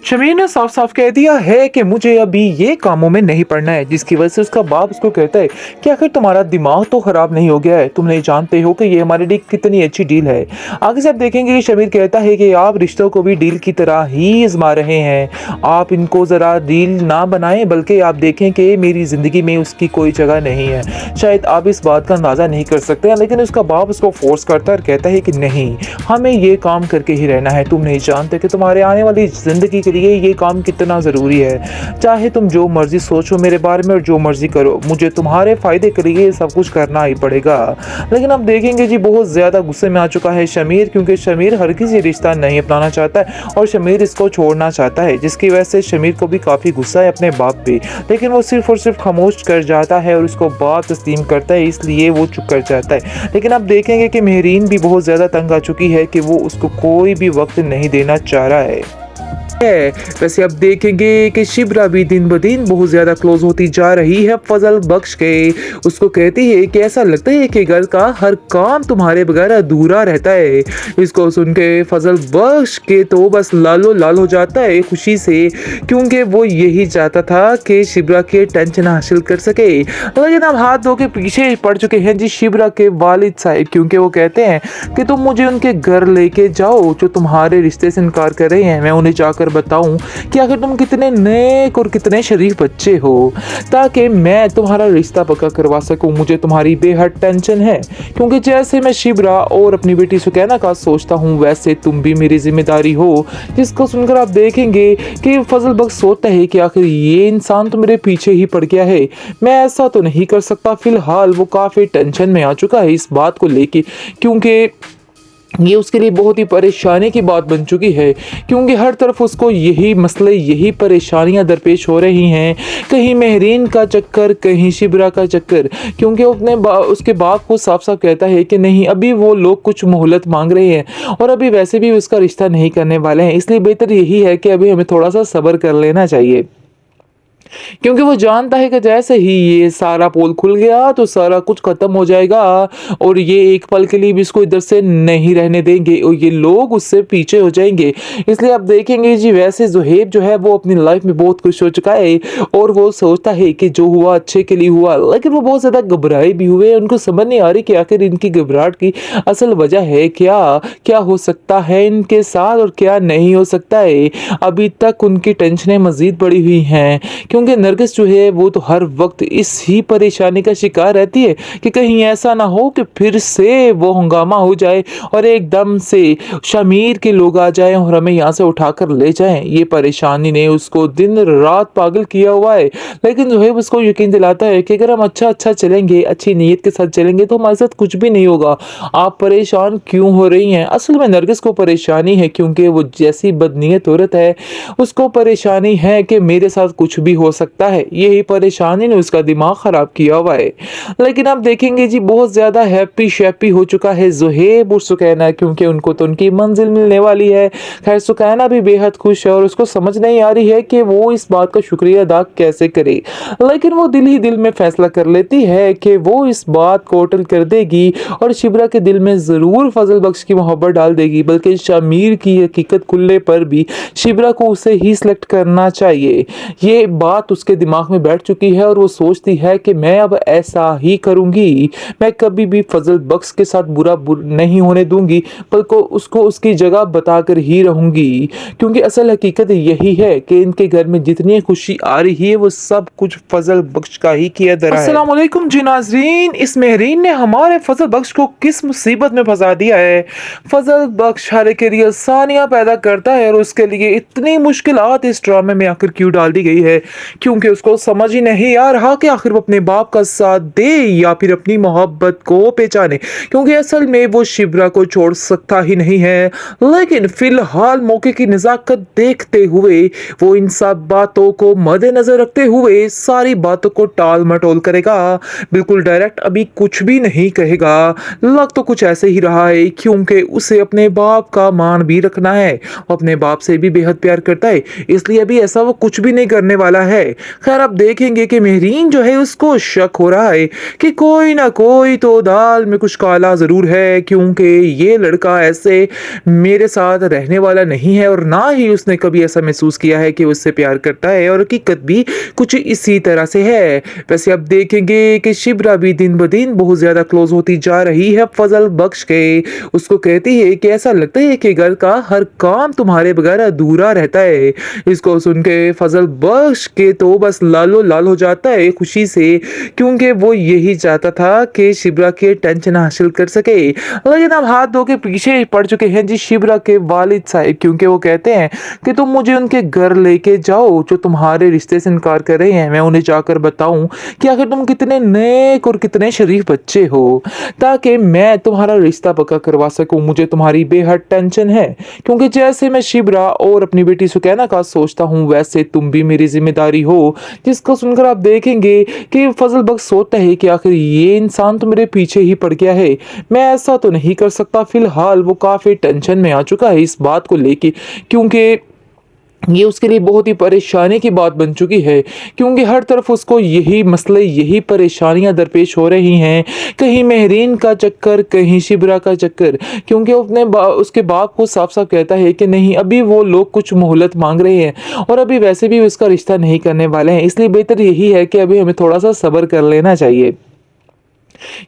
शमीर ने साफ साफ कह दिया है कि मुझे अभी ये कामों में नहीं पड़ना है, जिसकी वजह से उसका बाप उसको कहता है कि आखिर तुम्हारा दिमाग तो खराब नहीं हो गया है, तुम नहीं जानते हो कि ये हमारे लिए कितनी अच्छी डील है। आगे से आप देखेंगे कि शमीर कहता है कि आप रिश्तों को भी डील की तरह ही आजमा रहे हैं, आप इनको ज़रा डील ना बनाएं, बल्कि आप देखें कि मेरी ज़िंदगी में उसकी कोई जगह नहीं है। शायद आप इस बात का अंदाज़ा नहीं कर सकते हैं, लेकिन उसका बाप उसको फोर्स करता है और कहता है कि नहीं, हमें ये काम करके ही रहना है। तुम नहीं जानते कि तुम्हारे आने वाली ज़िंदगी के लिए ये काम कितना ज़रूरी है। चाहे तुम जो मर्ज़ी सोचो मेरे बारे में और जो मर्ज़ी करो, मुझे तुम्हारे फ़ायदे के लिए सब कुछ करना ही पड़ेगा। लेकिन अब देखेंगे जी बहुत ज़्यादा गुस्से में आ चुका है शमीर, क्योंकि शमीर हर किसी रिश्ता नहीं अपनाना चाहता है और शमीर इसको छोड़ना चाहता है, जिसकी वजह से शमीर को भी काफ़ी गुस्सा है अपने बाप पे। लेकिन वो सिर्फ और सिर्फ खामोश कर जाता है और उसको बात तस्लीम करता है, इसलिए वो चुप कर जाता है। लेकिन अब देखेंगे कि मेहरीन भी बहुत ज़्यादा तंग आ चुकी है कि वो उसको कोई भी वक्त नहीं देना चाह रहा है। वैसे अब देखेंगे कि शिब्रा भी दिन ब दिन बहुत ज़्यादा क्लोज होती जा रही है फजल बख्श के। उसको कहती है कि ऐसा लगता है कि घर का हर काम तुम्हारे बगैर अधूरा रहता है। इसको सुन के फजल बख्श के तो बस लालो लाल हो जाता है खुशी से, क्योंकि वो यही चाहता था कि शिब्रा के टेंशन हासिल कर सके। लेकिन अब हाथ धो के पीछे पड़ चुके हैं जी शिब्रा के वालिद साहब, क्योंकि वो कहते हैं कि तुम मुझे उनके घर लेके जाओ जो तुम्हारे रिश्ते से इनकार कर रहे हैं। मैं उन्हें जाकर बताऊं कि आखिर तुम कितने नेक और कितने शरीफ बच्चे हो, ताकि मैं तुम्हारा रिश्ता पक्का करवा सकूं। मुझे तुम्हारी बेहद टेंशन है, क्योंकि जैसे मैं शिब्रा और अपनी बेटी सुकैना का सोचता हूं, वैसे तुम भी मेरी जिम्मेदारी हो। जिसको सुनकर आप देखेंगे कि फजल बख्श सोचता है कि आखिर ये इंसान तो मेरे पीछे ही पड़ गया है, मैं ऐसा तो नहीं कर सकता। फिलहाल वो काफ़ी टेंशन में आ चुका है इस बात को लेके, क्योंकि ये उसके लिए बहुत ही परेशानी की बात बन चुकी है, क्योंकि हर तरफ उसको यही मसले यही परेशानियां दरपेश हो रही हैं। कहीं मेहरीन का चक्कर, कहीं शिब्रा का चक्कर, क्योंकि उसके बाप को साफ साफ कहता है कि नहीं, अभी वो लोग कुछ मोहलत मांग रहे हैं और अभी वैसे भी उसका रिश्ता नहीं करने वाले हैं, इसलिए बेहतर यही है कि अभी हमें थोड़ा सा सब्र कर लेना चाहिए। क्योंकि वो जानता है कि जैसे ही ये सारा पोल खुल गया तो सारा कुछ खत्म हो जाएगा और ये एक पल के लिए भी इसको इधर से नहीं रहने देंगे और ये लोग उससे पीछे हो जाएंगे। इसलिए आप देखेंगे जी, वैसे ज़ुहैब जो है वो अपनी लाइफ में बहुत खुश हो चुका है और वो सोचता है कि जो हुआ अच्छे के लिए हुआ, लेकिन वो बहुत ज़्यादा घबराए भी हुए। उनको समझ नहीं आ रही कि आखिर इनकी घबराहट की असल वजह है क्या, क्या हो सकता है इनके साथ और क्या नहीं हो सकता है। अभी तक उनकी टेंशनें मज़ीद बढ़ी हुई हैं, क्योंकि नरगिस जो है वो तो हर वक्त इस ही परेशानी का शिकार रहती है कि कहीं ऐसा ना हो कि फिर से वो हंगामा हो जाए और एकदम से शमीर के लोग आ जाएं और हमें यहाँ से उठाकर ले जाएं। ये परेशानी ने उसको दिन रात पागल किया हुआ है, लेकिन जो है उसको यकीन दिलाता है कि अगर हम अच्छा चलेंगे, अच्छी नीयत के साथ चलेंगे तो हमारे साथ कुछ भी नहीं होगा। आप परेशान क्यों हो रही हैं? असल में नरगिस को परेशानी है, क्योंकि वो जैसी बदनीयत औरत है उसको परेशानी है कि मेरे साथ कुछ भी हो सकता है। यही परेशानी ने उसका दिमाग खराब किया हुआ है। लेकिन आप देखेंगे जी, बहुत ज्यादा हैप्पी शैप्पी हो चुका है ज़ुहैब और सुकैना, क्योंकि उनको तो उनकी मंजिल मिलने वाली है। खैर सुकैना भी बेहद खुश है और उसको समझ नहीं आ रही है कि वो इस बात का शुक्रिया अदा कैसे करे, लेकिन वो दिल ही दिल में फैसला कर लेती है कि वो इस बात को होटल कर देगी और शिब्रा के दिल में जरूर फजल बख्श की मोहब्बत डाल देगी, बल्कि शमीर की हकीकत खुलने पर भी शिब्रा को उसे ही सिलेक्ट करना चाहिए। ये बात उसके दिमाग में बैठ चुकी है और वो सोचती है कि मैं अब ऐसा ही करूंगी, मैं कभी भी फजल बख्श के साथ बुरा नहीं होने दूंगी, बल्कि उसको उसकी जगह बताकर ही रहूंगी, क्योंकि असल हकीकत यही है कि इनके घर में जितनी खुशी आ रही है वो सब कुछ फजल बख्श का ही किया धरा है। अस्सलाम वालेकुम जी नाज़रीन, इस मेहरीन ने हमारे फजल बख्श को किस मुसीबत में फंसा दिया है। फजल बख्श हर के लिए आसानियां पैदा करता है और उसके लिए इतनी मुश्किलात इस ड्रामे में आखिर क्यों डाल दी गई है, क्योंकि उसको समझ ही नहीं आ रहा कि आखिर वो अपने बाप का साथ दे या फिर अपनी मोहब्बत को पहचाने, क्योंकि असल में वो शिब्रा को छोड़ सकता ही नहीं है। लेकिन फिलहाल मौके की नजाकत देखते हुए वो इन सब बातों को मद्देनजर रखते हुए सारी बातों को टाल मटोल करेगा, बिल्कुल डायरेक्ट अभी कुछ भी नहीं कहेगा। लग तो कुछ ऐसे ही रहा है, क्योंकि उसे अपने बाप का मान भी रखना है, अपने बाप से भी बेहद प्यार करता है, इसलिए अभी ऐसा वो कुछ भी नहीं करने वाला है। खैर आप देखेंगे कि मेहरीन जो है उसको शक हो रहा है कि कोई ना कोई तो दाल में कुछ काला ज़रूर है, क्योंकि ये लड़का ऐसे मेरे साथ रहने वाला नहीं है और ना ही उसने कभी ऐसा महसूस किया है कि उससे प्यार करता है, और हकीकत भी कुछ इसी तरह से है। वैसे आप देखेंगे कि शिब्रा भी दिन ब दिन बहुत ज़्यादा क्लोज होती जा रही है फजल बख्श के। उसको कहती है कि ऐसा लगता है कि घर का हर काम तुम्हारे बगैर अधूरा रहता है। इसको सुन के फजल बख्श के तो बस लालो लाल हो जाता है खुशी से, क्योंकि वो यही चाहता था कि शिब्रा के टेंशन हासिल कर सके। लेकिन अब हाथ धो के पीछे पड़ चुके हैं जी शिब्रा के वालिद साहब, क्योंकि वो कहते हैं कि तुम मुझे उनके घर लेके जाओ जो तुम्हारे रिश्ते से इनकार कर रहे हैं। मैं उन्हें जाकर बताऊं कि आखिर तुम कितने नेक और कितने शरीफ बच्चे हो, ताकि मैं तुम्हारा रिश्ता पक्का करवा सकूं। मुझे तुम्हारी बेहद टेंशन है, क्योंकि जैसे मैं शिब्रा और अपनी बेटी सुकैना का सोचता हूं वैसे तुम भी मेरी जिम्मेदारी हो। जिसको सुनकर आप देखेंगे कि फजल बख्श सोचता है कि आखिर ये इंसान तो मेरे पीछे ही पड़ गया है, मैं ऐसा तो नहीं कर सकता। फिलहाल वो काफ़ी टेंशन में आ चुका है इस बात को लेके, क्योंकि ये उसके लिए बहुत ही परेशानी की बात बन चुकी है, क्योंकि हर तरफ उसको यही मसले यही परेशानियां दरपेश हो रही हैं। कहीं मेहरीन का चक्कर, कहीं शिब्रा का चक्कर, क्योंकि वो अपने उसके बाप को साफ साफ कहता है कि नहीं, अभी वो लोग कुछ मोहलत मांग रहे हैं और अभी वैसे भी उसका रिश्ता नहीं करने वाले हैं, इसलिए बेहतर यही है कि अभी हमें थोड़ा सा सब्र कर लेना चाहिए।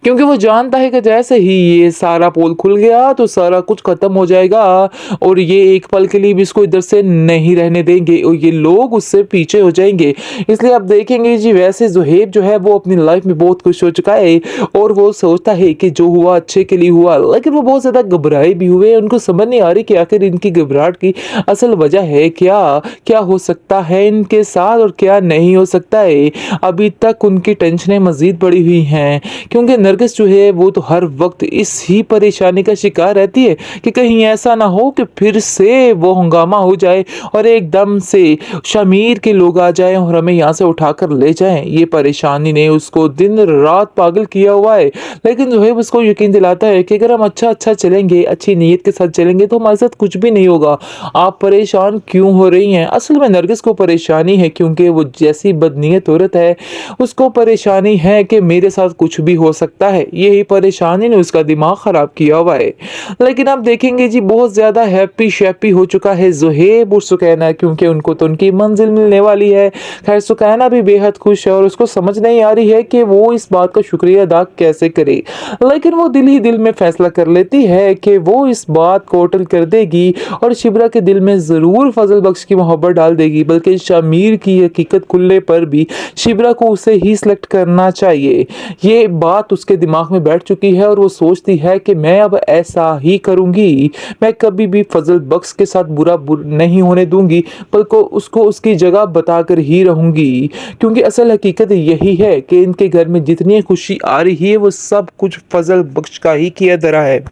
क्योंकि वो जानता है कि जैसे ही ये सारा पोल खुल गया तो सारा कुछ खत्म हो जाएगा और ये एक पल के लिए भी इसको इधर से नहीं रहने देंगे और ये लोग उससे पीछे हो जाएंगे। इसलिए आप देखेंगे जी, वैसे ज़ुहैब जो है वो अपनी लाइफ में बहुत खुश हो चुका है और वो सोचता है कि जो हुआ अच्छे के लिए हुआ, लेकिन वो बहुत ज़्यादा घबराए भी हुए। उनको समझ नहीं आ रही कि आखिर इनकी घबराहट की असल वजह है क्या, क्या हो सकता है इनके साथ और क्या नहीं हो सकता है। अभी तक उनकी टेंशनें मज़ीद बढ़ी हुई हैं, क्योंकि नरगिस जो है वो तो हर वक्त इस ही परेशानी का शिकार रहती है कि कहीं ऐसा ना हो कि फिर से वो हंगामा हो जाए और एकदम से शमीर के लोग आ जाएं और हमें यहाँ से उठाकर ले जाएं। ये परेशानी ने उसको दिन रात पागल किया हुआ है, लेकिन जो है उसको यकीन दिलाता है कि अगर हम अच्छा चलेंगे, अच्छी नीयत के साथ चलेंगे तो हमारे साथ कुछ भी नहीं होगा। आप परेशान क्यों हो रही हैं? असल में नरगिस को परेशानी है, क्योंकि वो जैसी बदनीयत औरत है उसको परेशानी है कि मेरे साथ कुछ भी हो सकता है। यही परेशानी ने उसका दिमाग खराब किया हुआ है। लेकिन आप देखेंगे जी, बहुत ज्यादा हैप्पी शैप्पी हो चुका है ज़ुहैब और सुकैना, क्योंकि उनको तो उनकी मंजिल मिलने वाली है। खैर सुकैना भी बेहद खुश है और उसको समझ नहीं आ रही है कि वो इस बात का शुक्रिया अदा कैसे करे, लेकिन वो दिल ही दिल में फैसला कर लेती है कि वो इस बात को होटल कर देगी और शिब्रा के दिल में जरूर फजल बख्श की मोहब्बत डाल देगी, बल्कि शमीर की हकीकत खुलने पर भी शिब्रा को उसे ही सिलेक्ट करना चाहिए। ये बात उसके दिमाग में बैठ चुकी है और वो सोचती है कि मैं अब ऐसा ही करूंगी, मैं कभी भी फजल बख्श के साथ बुरा नहीं होने दूंगी, बल्कि उसको उसकी जगह बताकर ही रहूंगी। क्योंकि असल हकीकत यही है कि इनके घर में जितनी खुशी आ रही है वो सब कुछ फजल बख्श का ही किया धरा है।